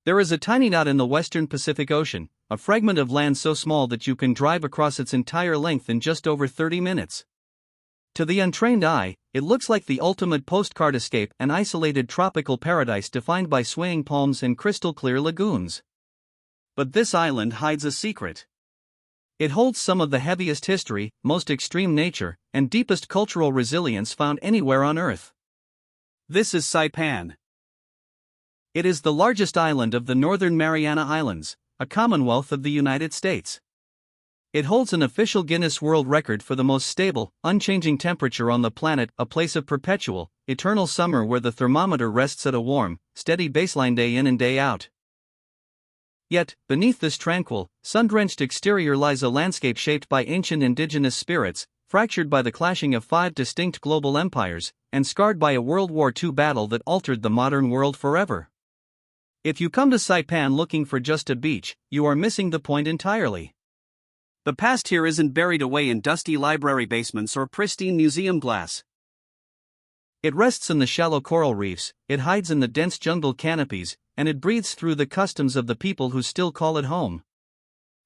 There is a tiny dot in the western Pacific Ocean, a fragment of land so small that you can drive across its entire length in just over 30 minutes. To the untrained eye, it looks like the ultimate postcard escape, an isolated tropical paradise defined by swaying palms and crystal-clear lagoons. But this island hides a secret. It holds some of the heaviest history, most extreme nature, and deepest cultural resilience found anywhere on Earth. This is Saipan. It is the largest island of the Northern Mariana Islands, a commonwealth of the United States. It holds an official Guinness World Record for the most stable, unchanging temperature on the planet, a place of perpetual, eternal summer where the thermometer rests at a warm, steady baseline day in and day out. Yet, beneath this tranquil, sun-drenched exterior lies a landscape shaped by ancient indigenous spirits, fractured by the clashing of 5 distinct global empires, and scarred by a World War II battle that altered the modern world forever. If you come to Saipan looking for just a beach, you are missing the point entirely. The past here isn't buried away in dusty library basements or pristine museum glass. It rests in the shallow coral reefs, it hides in the dense jungle canopies, and it breathes through the customs of the people who still call it home.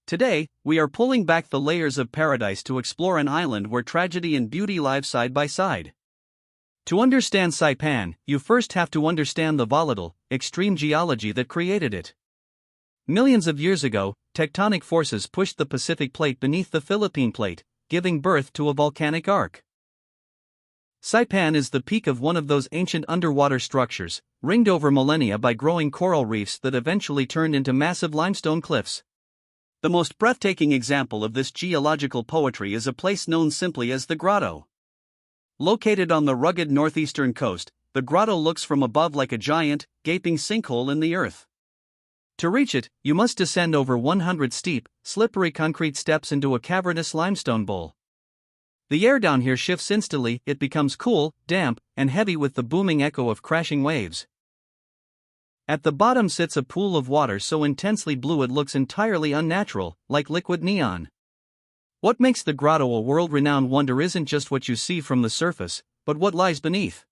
Today, we are pulling back the layers of paradise to explore an island where tragedy and beauty live side by side. To understand Saipan, you first have to understand the volatile, extreme geology that created it. Millions of years ago, tectonic forces pushed the Pacific Plate beneath the Philippine Plate, giving birth to a volcanic arc. Saipan is the peak of one of those ancient underwater structures, ringed over millennia by growing coral reefs that eventually turned into massive limestone cliffs. The most breathtaking example of this geological poetry is a place known simply as the Grotto. Located on the rugged northeastern coast, the Grotto looks from above like a giant, gaping sinkhole in the earth. To reach it, you must descend over 100 steep, slippery concrete steps into a cavernous limestone bowl. The air down here shifts instantly, it becomes cool, damp, and heavy with the booming echo of crashing waves. At the bottom sits a pool of water so intensely blue it looks entirely unnatural, like liquid neon. What makes the Grotto a world-renowned wonder isn't just what you see from the surface, but what lies beneath.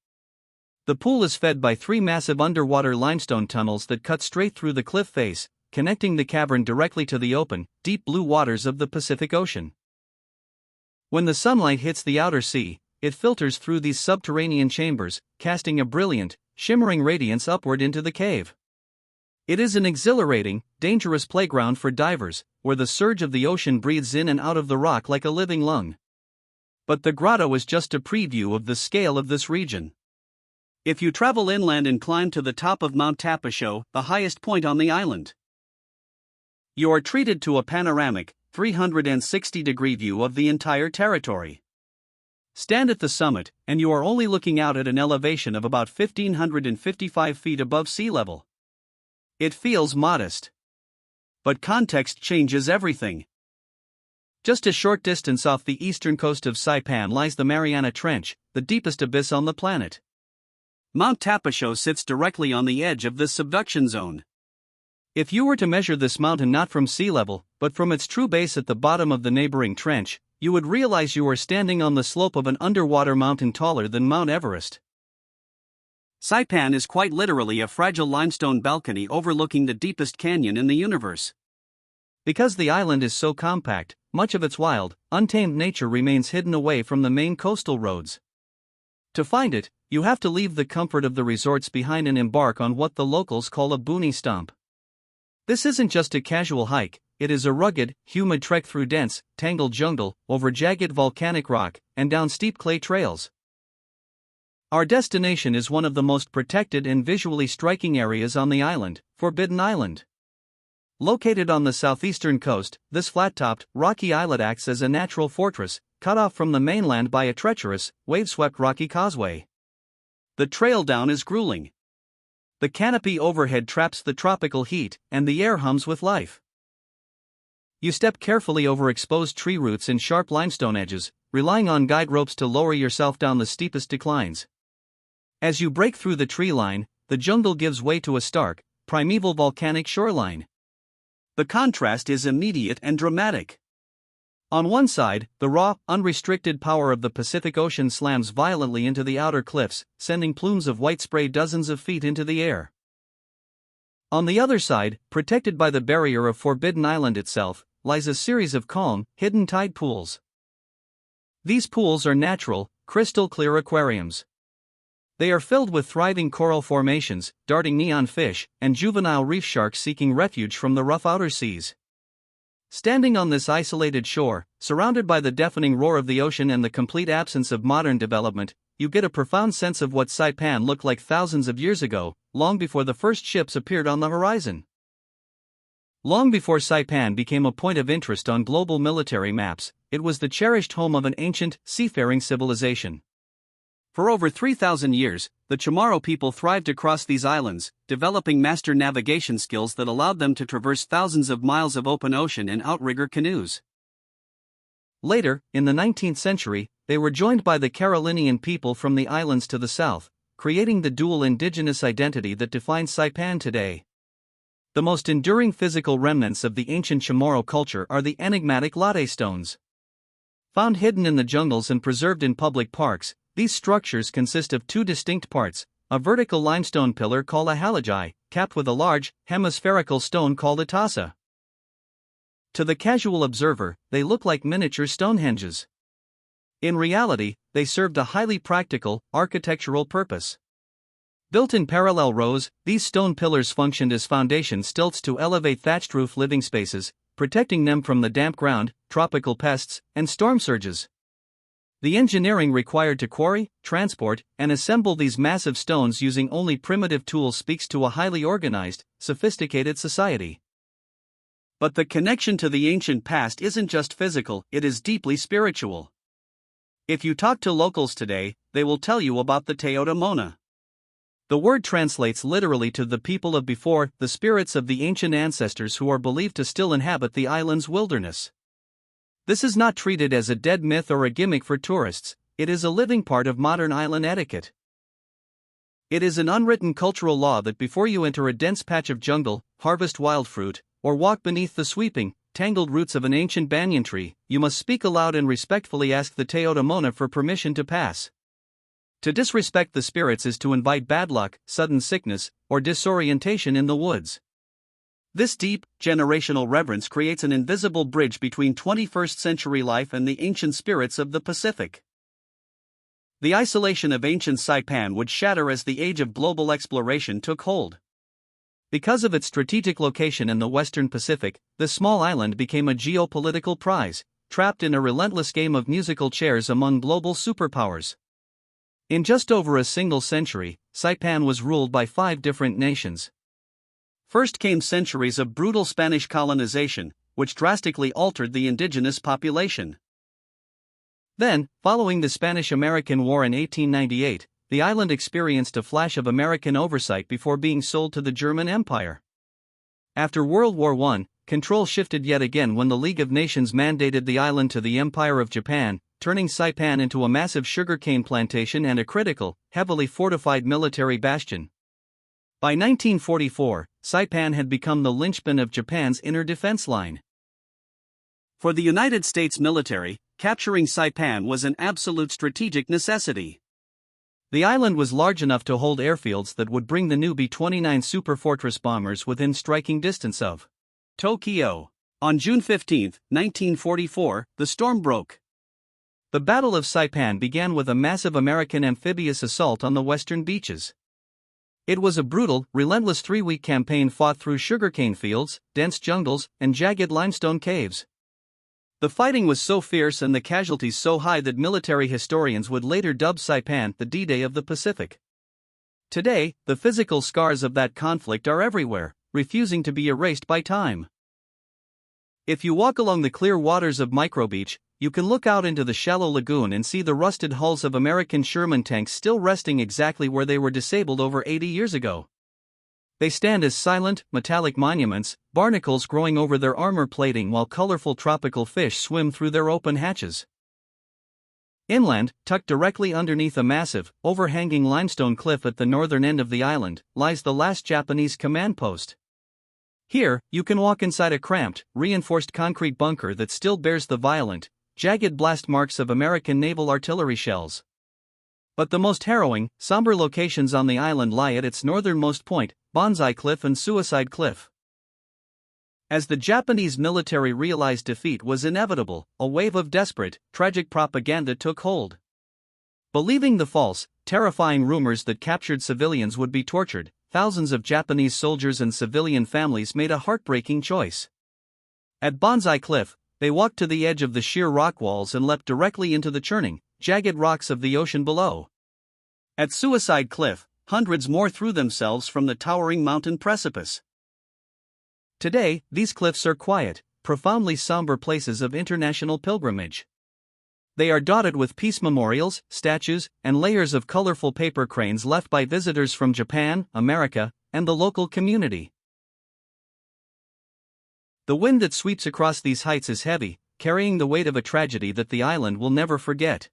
The pool is fed by 3 massive underwater limestone tunnels that cut straight through the cliff face, connecting the cavern directly to the open, deep blue waters of the Pacific Ocean. When the sunlight hits the outer sea, it filters through these subterranean chambers, casting a brilliant, shimmering radiance upward into the cave. It is an exhilarating, dangerous playground for divers, where the surge of the ocean breathes in and out of the rock like a living lung. But the Grotto is just a preview of the scale of this region. If you travel inland and climb to the top of Mount Tapochau, the highest point on the island, you are treated to a panoramic, 360-degree view of the entire territory. Stand at the summit, and you are only looking out at an elevation of about 1,555 feet above sea level. It feels modest. But context changes everything. Just a short distance off the eastern coast of Saipan lies the Mariana Trench, the deepest abyss on the planet. Mount Tapochau sits directly on the edge of this subduction zone. If you were to measure this mountain not from sea level, but from its true base at the bottom of the neighboring trench, you would realize you are standing on the slope of an underwater mountain taller than Mount Everest. Saipan is quite literally a fragile limestone balcony overlooking the deepest canyon in the universe. Because the island is so compact, much of its wild, untamed nature remains hidden away from the main coastal roads. To find it, you have to leave the comfort of the resorts behind and embark on what the locals call a boonie stomp. This isn't just a casual hike, it is a rugged, humid trek through dense, tangled jungle, over jagged volcanic rock, and down steep clay trails. Our destination is one of the most protected and visually striking areas on the island, Forbidden Island. Located on the southeastern coast, this flat-topped, rocky islet acts as a natural fortress, cut off from the mainland by a treacherous, wave-swept rocky causeway. The trail down is grueling. The canopy overhead traps the tropical heat, and the air hums with life. You step carefully over exposed tree roots and sharp limestone edges, relying on guide ropes to lower yourself down the steepest declines. As you break through the tree line, the jungle gives way to a stark, primeval volcanic shoreline. The contrast is immediate and dramatic. On one side, the raw, unrestricted power of the Pacific Ocean slams violently into the outer cliffs, sending plumes of white spray dozens of feet into the air. On the other side, protected by the barrier of Forbidden Island itself, lies a series of calm, hidden tide pools. These pools are natural, crystal-clear aquariums. They are filled with thriving coral formations, darting neon fish, and juvenile reef sharks seeking refuge from the rough outer seas. Standing on this isolated shore, surrounded by the deafening roar of the ocean and the complete absence of modern development, you get a profound sense of what Saipan looked like thousands of years ago, long before the first ships appeared on the horizon. Long before Saipan became a point of interest on global military maps, it was the cherished home of an ancient, seafaring civilization. For over 3,000 years, the Chamorro people thrived across these islands, developing master navigation skills that allowed them to traverse thousands of miles of open ocean in outrigger canoes. Later, in the 19th century, they were joined by the Carolinian people from the islands to the south, creating the dual indigenous identity that defines Saipan today. The most enduring physical remnants of the ancient Chamorro culture are the enigmatic Latte Stones. Found hidden in the jungles and preserved in public parks, these structures consist of two distinct parts: a vertical limestone pillar called a haligi, capped with a large, hemispherical stone called a tassa. To the casual observer, they look like miniature Stonehenges. In reality, they served a highly practical, architectural purpose. Built in parallel rows, these stone pillars functioned as foundation stilts to elevate thatched roof living spaces, protecting them from the damp ground, tropical pests, and storm surges. The engineering required to quarry, transport, and assemble these massive stones using only primitive tools speaks to a highly organized, sophisticated society. But the connection to the ancient past isn't just physical, it is deeply spiritual. If you talk to locals today, they will tell you about the Taotaomona. The word translates literally to the people of before, the spirits of the ancient ancestors who are believed to still inhabit the island's wilderness. This is not treated as a dead myth or a gimmick for tourists, it is a living part of modern island etiquette. It is an unwritten cultural law that before you enter a dense patch of jungle, harvest wild fruit, or walk beneath the sweeping, tangled roots of an ancient banyan tree, you must speak aloud and respectfully ask the Taotaomona for permission to pass. To disrespect the spirits is to invite bad luck, sudden sickness, or disorientation in the woods. This deep, generational reverence creates an invisible bridge between 21st century life and the ancient spirits of the Pacific. The isolation of ancient Saipan would shatter as the age of global exploration took hold. Because of its strategic location in the western Pacific, this small island became a geopolitical prize, trapped in a relentless game of musical chairs among global superpowers. In just over a single century, Saipan was ruled by 5 different nations. First came centuries of brutal Spanish colonization, which drastically altered the indigenous population. Then, following the Spanish-American War in 1898, the island experienced a flash of American oversight before being sold to the German Empire. After World War I, control shifted yet again when the League of Nations mandated the island to the Empire of Japan, turning Saipan into a massive sugarcane plantation and a critical, heavily fortified military bastion. By 1944, Saipan had become the linchpin of Japan's inner defense line. For the United States military, capturing Saipan was an absolute strategic necessity. The island was large enough to hold airfields that would bring the new B-29 Superfortress bombers within striking distance of Tokyo. On June 15, 1944, the storm broke. The Battle of Saipan began with a massive American amphibious assault on the western beaches. It was a brutal, relentless 3-week campaign fought through sugarcane fields, dense jungles, and jagged limestone caves. The fighting was so fierce and the casualties so high that military historians would later dub Saipan the D-Day of the Pacific. Today, the physical scars of that conflict are everywhere, refusing to be erased by time. If you walk along the clear waters of Microbeach, you can look out into the shallow lagoon and see the rusted hulls of American Sherman tanks still resting exactly where they were disabled over 80 years ago. They stand as silent, metallic monuments, barnacles growing over their armor plating while colorful tropical fish swim through their open hatches. Inland, tucked directly underneath a massive, overhanging limestone cliff at the northern end of the island, lies the last Japanese command post. Here, you can walk inside a cramped, reinforced concrete bunker that still bears the violent, jagged blast marks of American naval artillery shells. But the most harrowing, somber locations on the island lie at its northernmost point, Banzai Cliff and Suicide Cliff. As the Japanese military realized defeat was inevitable, a wave of desperate, tragic propaganda took hold. Believing the false, terrifying rumors that captured civilians would be tortured, thousands of Japanese soldiers and civilian families made a heartbreaking choice. At Banzai Cliff, they walked to the edge of the sheer rock walls and leapt directly into the churning, jagged rocks of the ocean below. At Suicide Cliff, hundreds more threw themselves from the towering mountain precipice. Today, these cliffs are quiet, profoundly somber places of international pilgrimage. They are dotted with peace memorials, statues, and layers of colorful paper cranes left by visitors from Japan, America, and the local community. The wind that sweeps across these heights is heavy, carrying the weight of a tragedy that the island will never forget.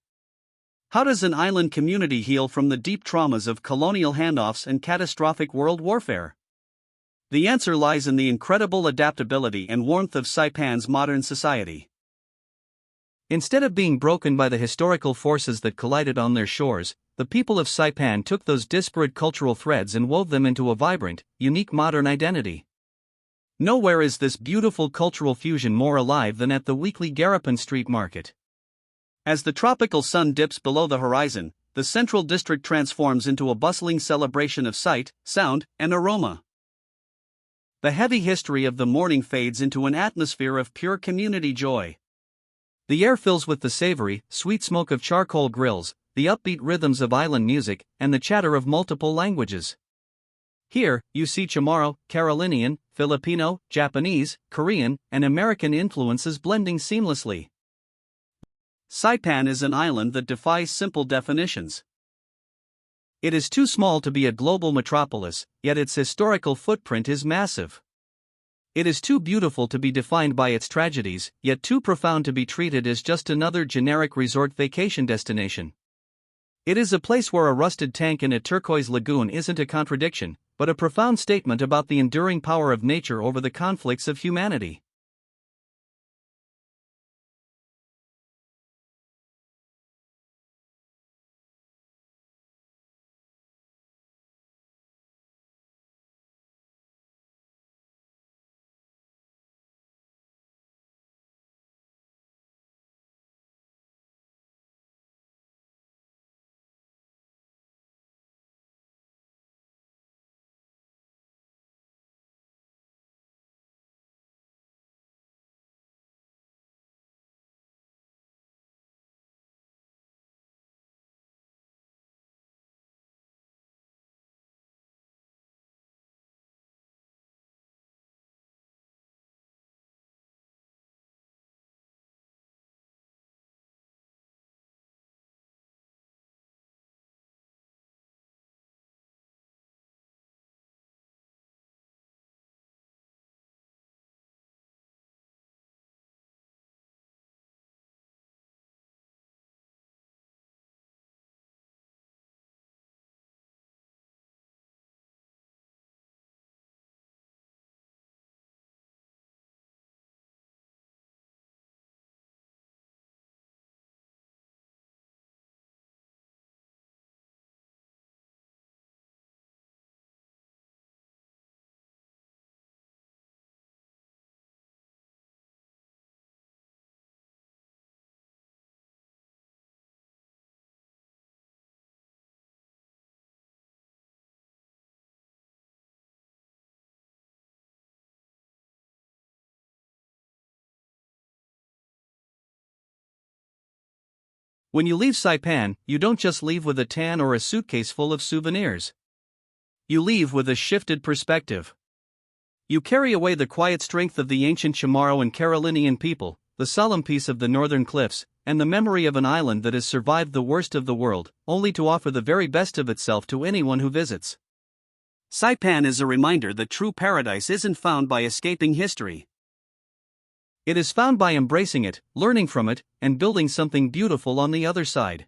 How does an island community heal from the deep traumas of colonial handoffs and catastrophic world warfare? The answer lies in the incredible adaptability and warmth of Saipan's modern society. Instead of being broken by the historical forces that collided on their shores, the people of Saipan took those disparate cultural threads and wove them into a vibrant, unique modern identity. Nowhere is this beautiful cultural fusion more alive than at the weekly Garapan Street Market. As the tropical sun dips below the horizon, the central district transforms into a bustling celebration of sight, sound, and aroma. The heavy history of the morning fades into an atmosphere of pure community joy. The air fills with the savory, sweet smoke of charcoal grills, the upbeat rhythms of island music, and the chatter of multiple languages. Here, you see Chamorro, Carolinian, Filipino, Japanese, Korean, and American influences blending seamlessly. Saipan is an island that defies simple definitions. It is too small to be a global metropolis, yet its historical footprint is massive. It is too beautiful to be defined by its tragedies, yet too profound to be treated as just another generic resort vacation destination. It is a place where a rusted tank in a turquoise lagoon isn't a contradiction, but a profound statement about the enduring power of nature over the conflicts of humanity. When you leave Saipan, you don't just leave with a tan or a suitcase full of souvenirs. You leave with a shifted perspective. You carry away the quiet strength of the ancient Chamorro and Carolinian people, the solemn peace of the northern cliffs, and the memory of an island that has survived the worst of the world, only to offer the very best of itself to anyone who visits. Saipan is a reminder that true paradise isn't found by escaping history. It is found by embracing it, learning from it, and building something beautiful on the other side.